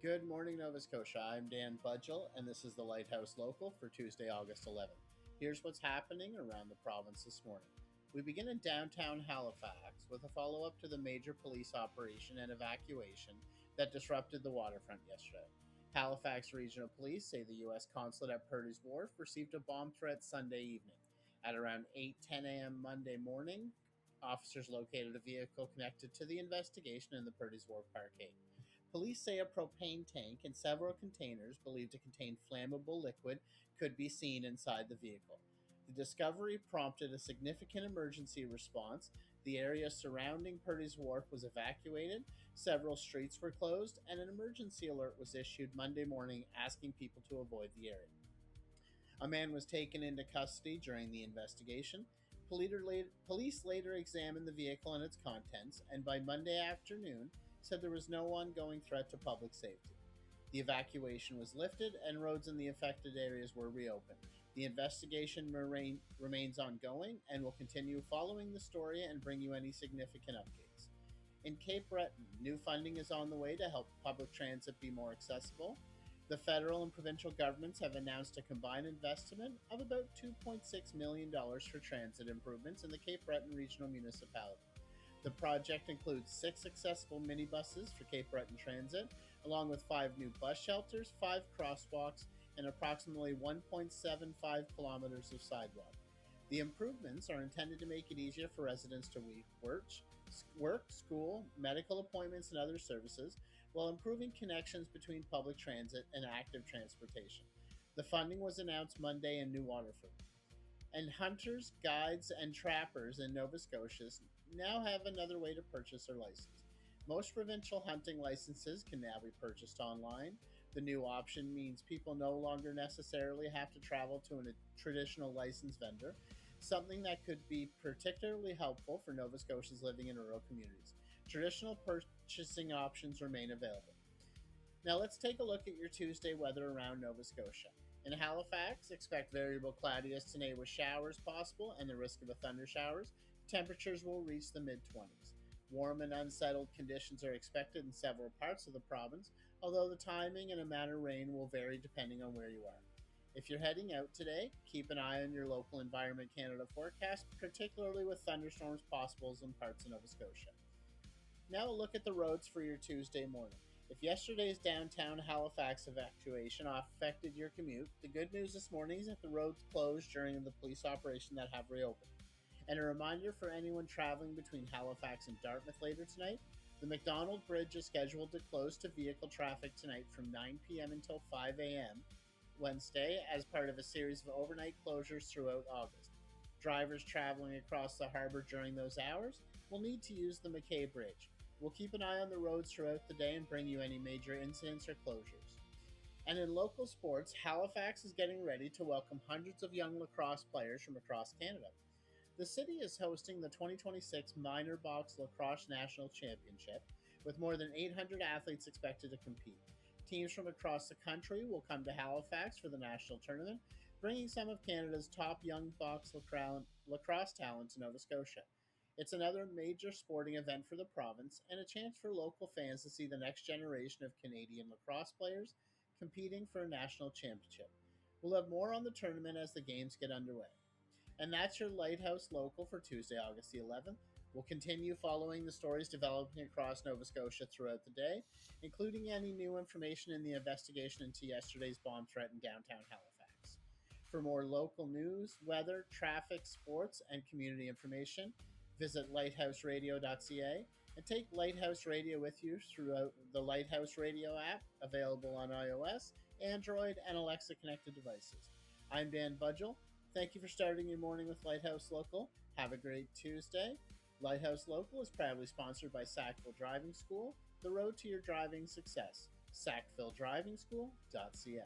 Good morning, Nova Scotia. I'm Dan Budgell, and this is the Lighthouse Local for Tuesday, August 11th. Here's what's happening around the province this morning. We begin in downtown Halifax with a follow up to the major police operation and evacuation that disrupted the waterfront yesterday. Halifax Regional Police say the U.S. consulate at Purdy's Wharf received a bomb threat Sunday evening. At around 8:10 a.m. Monday morning, officers located a vehicle connected to the investigation in the Purdy's Wharf Parkade. Police say a propane tank and several containers believed to contain flammable liquid could be seen inside the vehicle. The discovery prompted a significant emergency response. The area surrounding Purdy's Wharf was evacuated, several streets were closed, and an emergency alert was issued Monday morning asking people to avoid the area. A man was taken into custody during the investigation. Police later examined the vehicle and its contents, and by Monday afternoon said there was no ongoing threat to public safety. The evacuation was lifted and roads in the affected areas were reopened. The investigation remains ongoing and will continue following the story and bring you any significant updates. In Cape Breton, new funding is on the way to help public transit be more accessible. The federal and provincial governments have announced a combined investment of about $2.6 million for transit improvements in the Cape Breton Regional Municipality. The project includes 6 accessible minibuses for Cape Breton Transit, along with 5 new bus shelters, 5 crosswalks, and approximately 1.75 kilometers of sidewalk. The improvements are intended to make it easier for residents to work, school, medical appointments, and other services, while improving connections between public transit and active transportation. The funding was announced Monday in New Waterford. And hunters, guides, and trappers in Nova Scotia now have another way to purchase their license. Most provincial hunting licenses can now be purchased online. The new option means people no longer necessarily have to travel to a traditional license vendor, something that could be particularly helpful for Nova Scotians living in rural communities. Traditional purchasing options remain available. Now let's take a look at your Tuesday weather around Nova Scotia. In Halifax, expect variable cloudiness today with showers possible and the risk of a thunder showers. Temperatures will reach the mid-20s. Warm and unsettled conditions are expected in several parts of the province, although the timing and amount of rain will vary depending on where you are. If you're heading out today, keep an eye on your local Environment Canada forecast, particularly with thunderstorms possible in parts of Nova Scotia. Now a look at the roads for your Tuesday morning. If yesterday's downtown Halifax evacuation affected your commute, the good news this morning is that the roads closed during the police operation that have reopened. And a reminder for anyone traveling between Halifax and Dartmouth later tonight, the McDonald Bridge is scheduled to close to vehicle traffic tonight from 9 p.m. until 5 a.m. Wednesday as part of a series of overnight closures throughout August. Drivers traveling across the harbor during those hours will need to use the McKay Bridge. We'll keep an eye on the roads throughout the day and bring you any major incidents or closures. And in local sports, Halifax is getting ready to welcome hundreds of young lacrosse players from across Canada. The city is hosting the 2026 Minor Box Lacrosse National Championship, with more than 800 athletes expected to compete. Teams from across the country will come to Halifax for the national tournament, bringing some of Canada's top young box lacrosse talent to Nova Scotia. It's another major sporting event for the province and a chance for local fans to see the next generation of Canadian lacrosse players competing for a national championship. We'll have more on the tournament as the games get underway. And that's your Lighthouse Local for Tuesday, August the 11th. We'll continue following the stories developing across Nova Scotia throughout the day, including any new information in the investigation into yesterday's bomb threat in downtown Halifax. For more local news, weather, traffic, sports, and community information, visit lighthouseradio.ca and take Lighthouse Radio with you throughout the Lighthouse Radio app, available on iOS, Android, and Alexa connected devices. I'm Dan Budgell. Thank you for starting your morning with Lighthouse Local. Have a great Tuesday. Lighthouse Local is proudly sponsored by Sackville Driving School, the road to your driving success. sackvilledrivingschool.ca